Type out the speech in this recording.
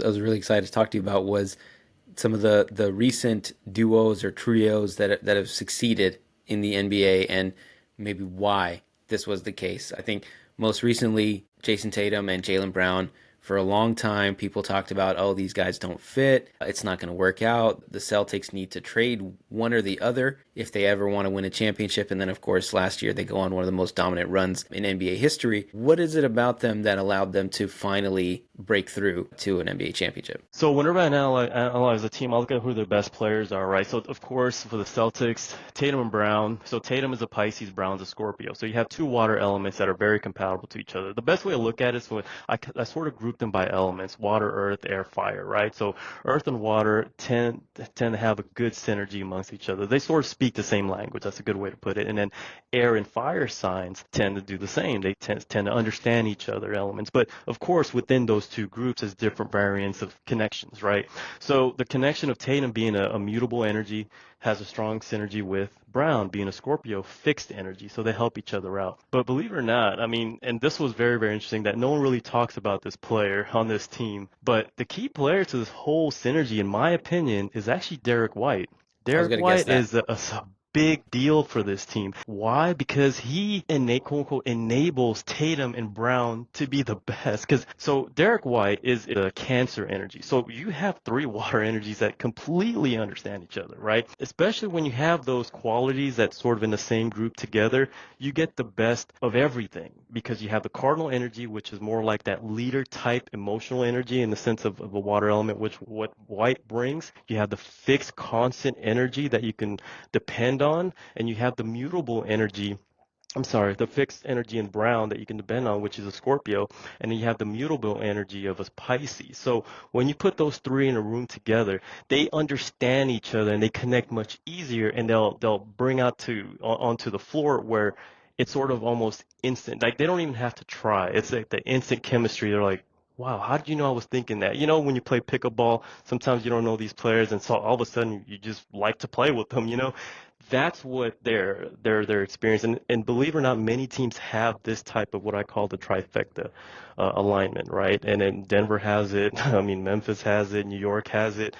I was really excited to talk to you about was some of the recent duos or trios that have succeeded in the NBA and maybe why this was the case. I think most recently Jason Tatum and Jaylen Brown. For a long time, people talked about, oh, these guys don't fit. It's not going to work out. The Celtics need to trade one or the other if they ever want to win a championship. And then, of course, last year they go on one of the most dominant runs in NBA history. What is it about them that allowed them to finally break through to an NBA championship? So whenever I analyze a team, I look at who their best players are, right? So of course for the Celtics, Tatum and Brown. So Tatum is a Pisces, Brown's a Scorpio. So you have two water elements that are very compatible to each other. The best way to look at it is I sort of group them by elements: water, earth, air, fire, right? So earth and water tend to have a good synergy amongst each other. They sort of speak the same language. That's a good way to put it. And then air and fire signs tend to do the same. They tend to understand each other elements. But of course, within those two groups is different variants of connections, right? So the connection of Tatum being a mutable energy has a strong synergy with Brown being a Scorpio fixed energy. So they help each other out. But believe it or not, I mean, and this was very, very interesting that no one really talks about this player on this team. But the key player to this whole synergy, in my opinion, is actually Derek White. I was Derek going to guess White that. is a big deal for this team. Why? Because he quote unquote enables Tatum and Brown to be the best. Because so Derek White is a Cancer energy. So you have three water energies that completely understand each other, right? Especially when you have those qualities that sort of in the same group together, you get the best of everything because you have the cardinal energy, which is more like that leader type emotional energy in the sense of a water element, which what White brings. You have the fixed constant energy that you can depend on, and you have the mutable energy. I'm sorry, the fixed energy in Brown that you can depend on, which is a Scorpio, and then you have the mutable energy of a Pisces. So when you put those three in a room together, they understand each other and they connect much easier, and they'll bring out onto the floor where it's sort of almost instant. Like they don't even have to try. It's like the instant chemistry. They're like, wow, how did you know I was thinking that? You know, when you play pickleball, sometimes you don't know these players, and so all of a sudden you just like to play with them. You know, that's what their experience. And believe it or not, many teams have this type of what I call the trifecta alignment, right? And then Denver has it. I mean, Memphis has it. New York has it.